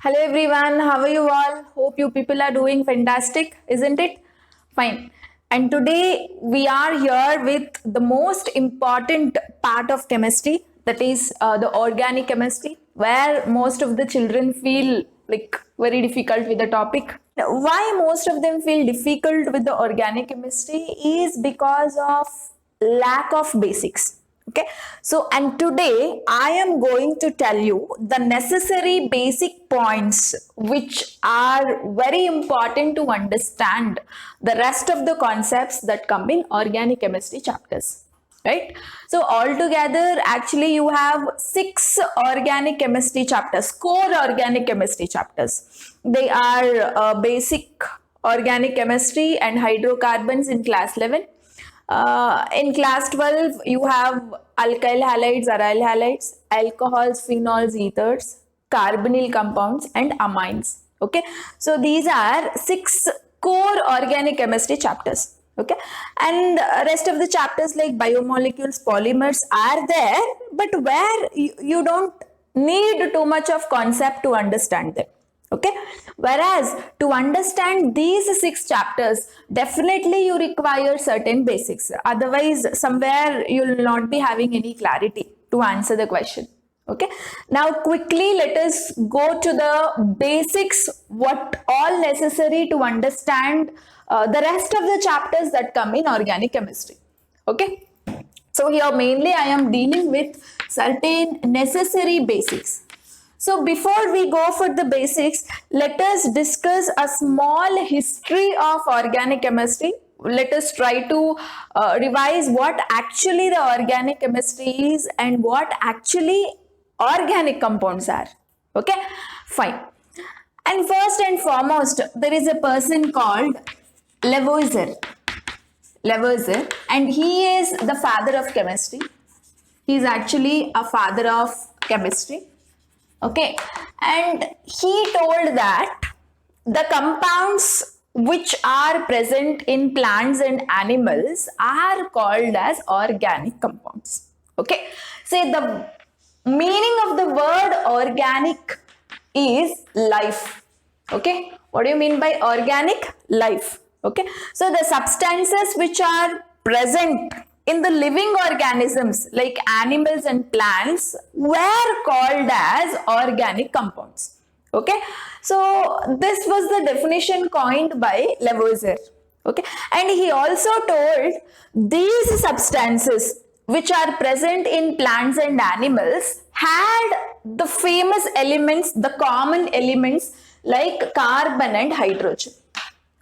Hello everyone, how are you all? Hope you people are doing fantastic, isn't it? Fine. And today we are here with the most important part of chemistry, that is the organic chemistry, where most of the children feel like very difficult with the topic. Why most of them feel difficult with the organic chemistry is because of lack of basics. Okay, so and today I am going to tell you the necessary basic points which are very important to understand the rest of the concepts that come in organic chemistry chapters, right? So altogether actually you have 6 organic chemistry chapters, core organic chemistry chapters. They are basic organic chemistry and hydrocarbons in class 11. In class 12 you have alkyl halides, aryl halides, alcohols, phenols, ethers, carbonyl compounds and amines. Okay, so these are 6 core organic chemistry chapters. Okay, and rest of the chapters like biomolecules, polymers are there, but where you don't need too much of concept to understand them. Okay, whereas to understand these 6 chapters definitely you require certain basics, otherwise somewhere you'll not be having any clarity to answer the question. Okay, now quickly let us go to the basics, what all necessary to understand the rest of the chapters that come in organic chemistry. Okay, so here mainly I am dealing with certain necessary basics. So before we go for the basics, let us discuss a small history of organic chemistry. Let us try to revise what actually the organic chemistry is and what actually organic compounds are. Okay, fine. And first and foremost, there is a person called Lavoisier. Lavoisier, and he is the father of chemistry. He is actually a father of chemistry. Okay, and he told that the compounds which are present in plants and animals are called as organic compounds. Okay, say the meaning of the word organic is life. Okay, what do you mean by organic? Life. Okay, so the substances which are present in the living organisms like animals and plants were called as organic compounds. Okay, so this was the definition coined by Lavoisier. Okay, and he also told these substances which are present in plants and animals had the famous elements, the common elements like carbon and hydrogen.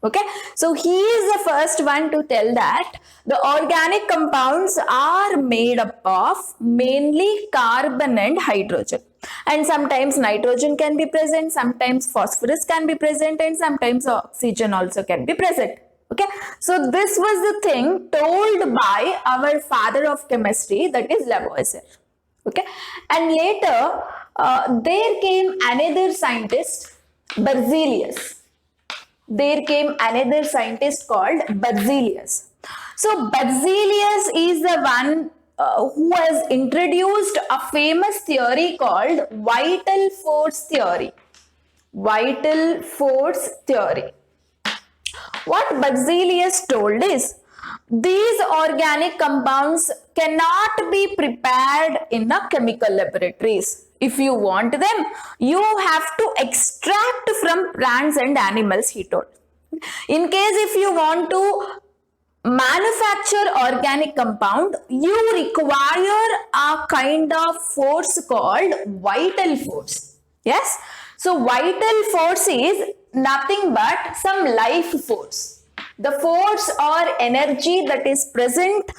Okay, so he is the first one to tell that the organic compounds are made up of mainly carbon and hydrogen, and sometimes nitrogen can be present, sometimes phosphorus can be present, and sometimes oxygen also can be present. Okay, so this was the thing told by our father of chemistry, that is Lavoisier. Okay, and later there came another scientist, Berzelius. There came another scientist called Berzelius. So Berzelius is the one who has introduced a famous theory called vital force theory. Vital force theory. What Berzelius told is these organic compounds cannot be prepared in the chemical laboratories. If you want them, you have to extract from plants and animals, he told. In case if you want to manufacture organic compound, you require a kind of force called vital force. Yes, so vital force is nothing but some life force, the force or energy that is present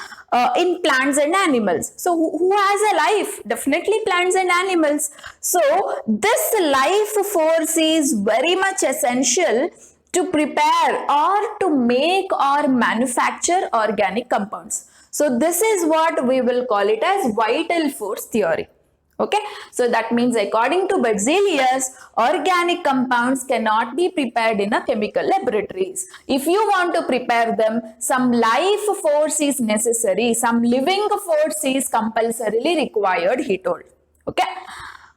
in plants and animals. So who has a life? Definitely plants and animals. So this life force is very much essential to prepare or to make or manufacture organic compounds. So this is what we will call it as vital force theory. Okay, so that means according to Berzelius, organic compounds cannot be prepared in a chemical laboratories. If you want to prepare them, some life force is necessary, some living force is compulsorily required, he told. Okay,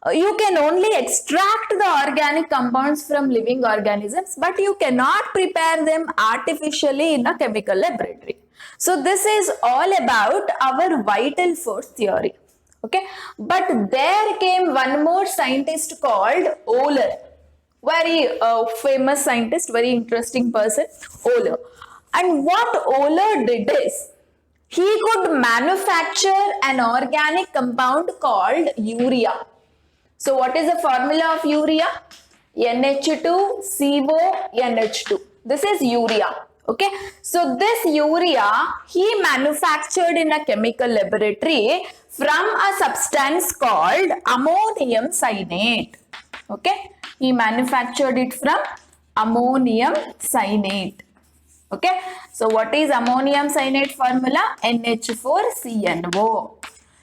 You can only extract the organic compounds from living organisms, but you cannot prepare them artificially in a chemical laboratory. So this is all about our vital force theory. Okay, but there came one more scientist called Euler, very famous scientist, very interesting person, Euler. And what Euler did is, he could manufacture an organic compound called urea. So what is the formula of urea? NH2CO NH2. This is urea. Okay. So this urea he manufactured in a chemical laboratory from a substance called ammonium cyanate. Okay. He manufactured it from ammonium cyanate. Okay. So what is ammonium cyanate formula? NH4CNO.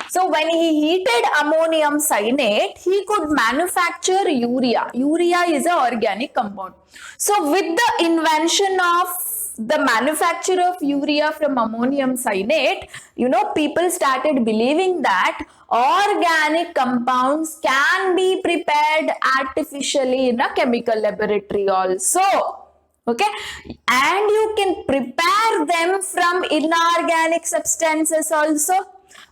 So when he heated ammonium cyanate, he could manufacture urea. Urea is an organic compound. So with the invention of the manufacture of urea from ammonium cyanate, people started believing that organic compounds can be prepared artificially in a chemical laboratory also. Okay, and you can prepare them from inorganic substances also.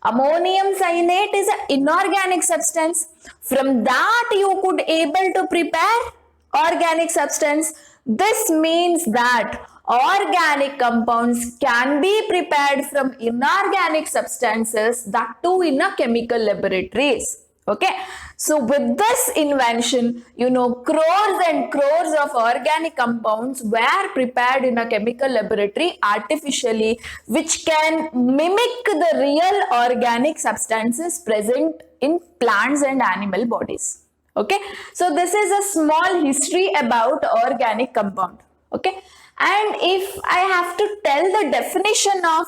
Ammonium cyanate is an inorganic substance. From that you could able to prepare organic substance. This means that organic compounds can be prepared from inorganic substances, that too in a chemical laboratories. Okay, so with this invention, crores and crores of organic compounds were prepared in a chemical laboratory artificially, which can mimic the real organic substances present in plants and animal bodies. Okay, so this is a small history about organic compound. Okay, and if I have to tell the definition of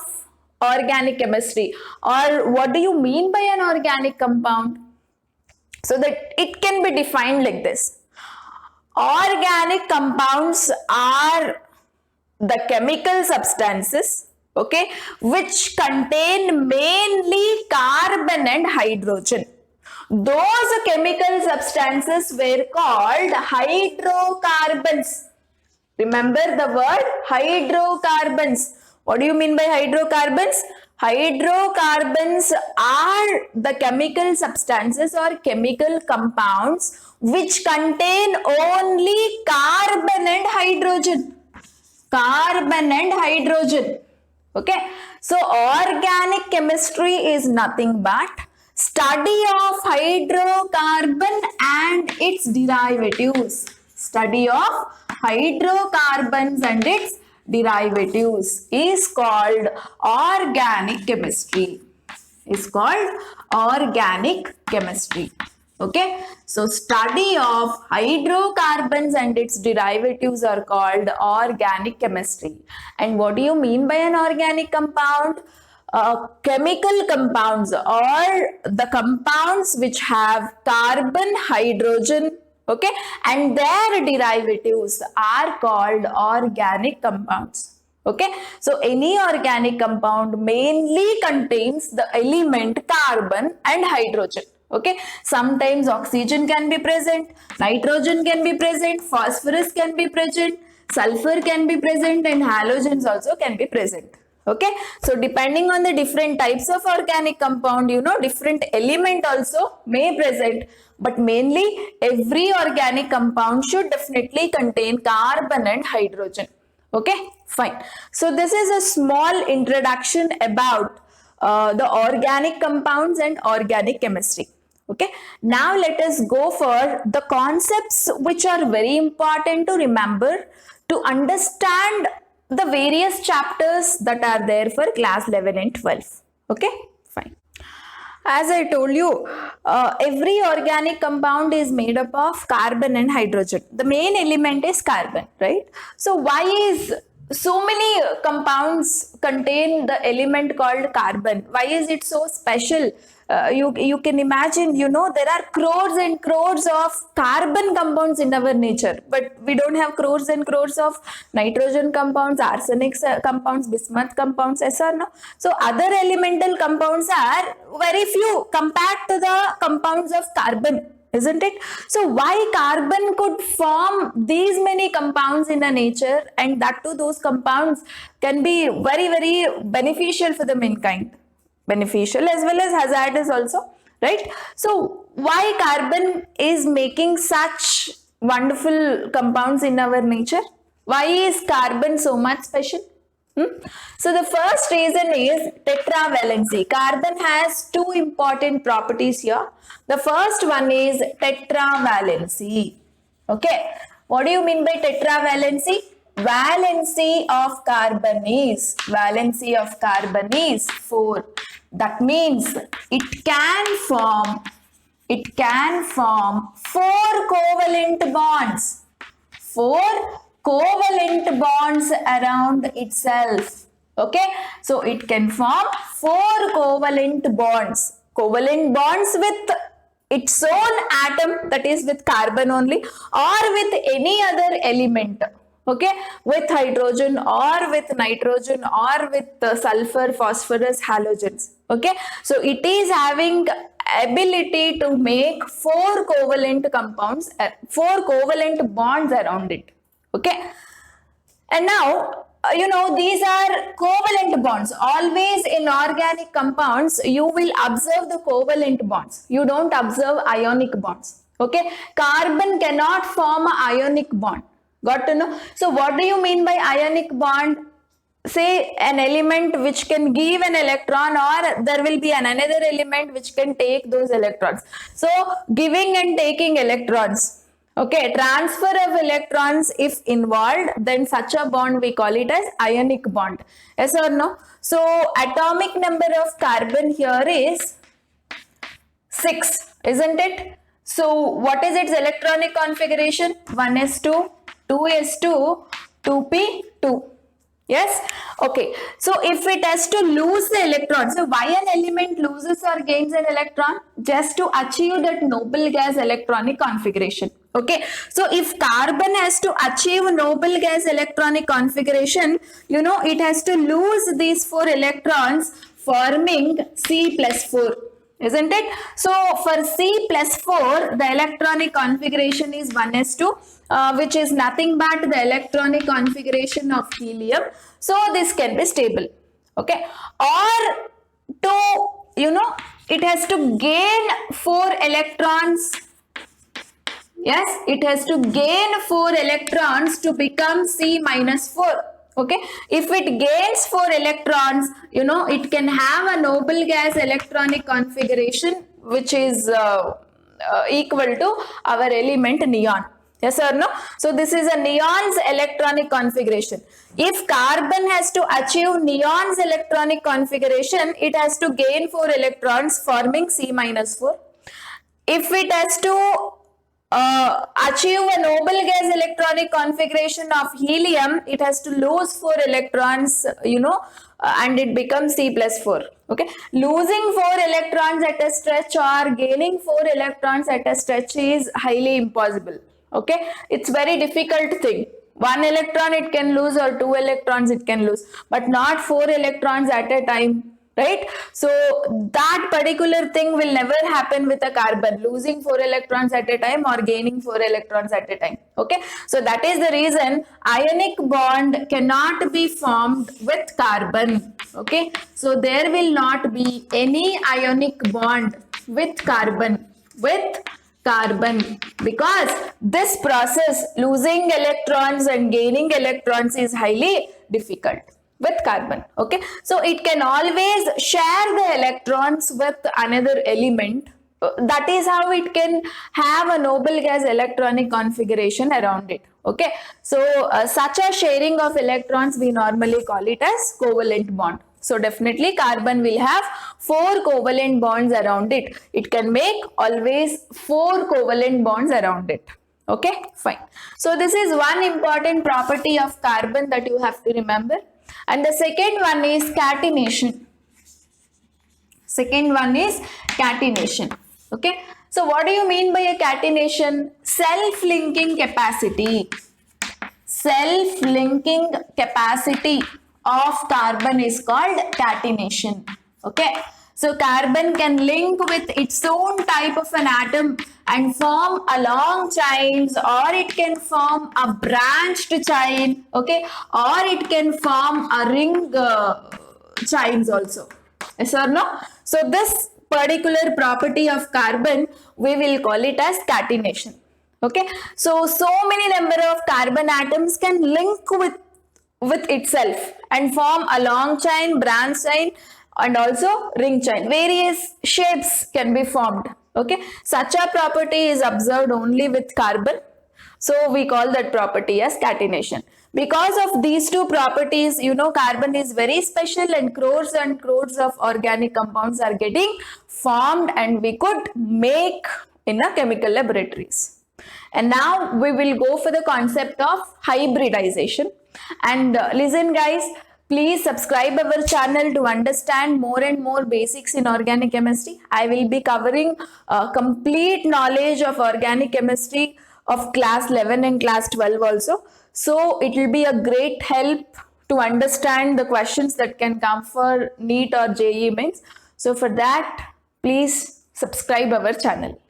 organic chemistry, or what do you mean by an organic compound? So that it can be defined like this. Organic compounds are the chemical substances, okay, which contain mainly carbon and hydrogen. Those chemical substances were called hydrocarbons. Remember the word hydrocarbons. What do you mean by hydrocarbons? Hydrocarbons are the chemical substances or chemical compounds which contain only carbon and hydrogen. Carbon and hydrogen. Okay. So organic chemistry is nothing but study of hydrocarbon and its derivatives. Study of hydrocarbons and its derivatives is called organic chemistry. Is called organic chemistry. Okay, so study of hydrocarbons and its derivatives are called organic chemistry. And what do you mean by an organic compound? Chemical compounds or the compounds which have carbon, hydrogen, okay, and their derivatives are called organic compounds. Okay, so any organic compound mainly contains the element carbon and hydrogen. Okay, sometimes oxygen can be present, nitrogen can be present, phosphorus can be present, sulfur can be present, and halogens also can be present. Okay, so depending on the different types of organic compound, different element also may present, but mainly every organic compound should definitely contain carbon and hydrogen. Okay, fine. So this is a small introduction about the organic compounds and organic chemistry. Okay, now let us go for the concepts which are very important to remember to understand the various chapters that are there for class 11 and 12. Okay, fine. As I told you, every organic compound is made up of carbon and hydrogen. The main element is carbon, right? So why is so many compounds contain the element called carbon? Why is it so special? You can imagine, there are crores and crores of carbon compounds in our nature, but we don't have crores and crores of nitrogen compounds, arsenic compounds, bismuth compounds, yes or no? So other elemental compounds are very few compared to the compounds of carbon, isn't it? So why carbon could form these many compounds in a nature, and that too those compounds can be very, very beneficial for the mankind, beneficial as well as hazardous also, right? So why carbon is making such wonderful compounds in our nature? Why is carbon so much special? So the first reason is tetravalency. Carbon has two important properties here. The first one is tetravalency. Okay. What do you mean by tetravalency? Valency of carbon is 4. That means it can form 4 covalent bonds. 4 covalent bonds around itself. Okay, so it can form 4 covalent bonds. Covalent bonds with its own atom, that is with carbon only, or with any other element. Okay, with hydrogen or with nitrogen or with sulfur, phosphorus, halogens. Okay, so it is having ability to make 4 covalent compounds, 4 covalent bonds around it. Okay, and now these are covalent bonds. Always in organic compounds you will observe the covalent bonds, you don't observe ionic bonds. Okay, carbon cannot form an ionic bond. Got to know? So what do you mean by ionic bond? Say an element which can give an electron, or there will be another element which can take those electrons. So giving and taking electrons. Okay, transfer of electrons if involved, then such a bond we call it as ionic bond. Yes or no? So atomic number of carbon here is 6, isn't it? So what is its electronic configuration? 1s2, 2s2, 2p2. Yes? Okay. So if it has to lose the electron, so why an element loses or gains an electron? Just to achieve that noble gas electronic configuration. Okay. So if carbon has to achieve noble gas electronic configuration, it has to lose these 4 electrons, forming C plus 4. Isn't it? So for C plus 4, the electronic configuration is 1s2, which is nothing but the electronic configuration of helium. So this can be stable. Okay. Or to, it has to gain 4 electrons. Yes, it has to gain 4 electrons to become C minus 4. Okay, if it gains 4 electrons, it can have a noble gas electronic configuration which is equal to our element neon. Yes or no? So this is a neon's electronic configuration. If carbon has to achieve neon's electronic configuration, it has to gain 4 electrons, forming C minus 4. If it has to achieve a noble gas electronic configuration of helium, it has to lose 4 electrons, and it becomes C plus 4. Okay, losing 4 electrons at a stretch or gaining 4 electrons at a stretch is highly impossible. Okay, it's very difficult thing. 1 electron it can lose, or 2 electrons it can lose, but not 4 electrons at a time. Right? So that particular thing will never happen with a carbon, losing 4 electrons at a time or gaining 4 electrons at a time. Okay, so that is the reason ionic bond cannot be formed with carbon. Okay, so there will not be any ionic bond with carbon, because this process, losing electrons and gaining electrons, is highly difficult with carbon. Okay, so it can always share the electrons with another element. That is how it can have a noble gas electronic configuration around it. Okay, so such a sharing of electrons we normally call it as covalent bond. So definitely carbon will have 4 covalent bonds around it. It can make always 4 covalent bonds around it. Okay, fine. So this is one important property of carbon that you have to remember. And the second one is catenation. Okay. So what do you mean by a catenation? Self-linking capacity. Self-linking capacity of carbon is called catenation. Okay. So carbon can link with its own type of an atom and form a long chains, or it can form a branched chain, okay, or it can form a ring chains also. Yes or no? So this particular property of carbon, we will call it as catenation. Okay, so many number of carbon atoms can link with itself and form a long chain, branch chain, and also ring chain. Various shapes can be formed. Okay, such a property is observed only with carbon, so we call that property as catenation. Because of these two properties, carbon is very special, and crores of organic compounds are getting formed, and we could make in a chemical laboratories. And now we will go for the concept of hybridization. And listen guys, please subscribe our channel to understand more and more basics in organic chemistry. I will be covering complete knowledge of organic chemistry of class 11 and class 12 also. So it will be a great help to understand the questions that can come for NEET or JEE mains. So for that, please subscribe our channel.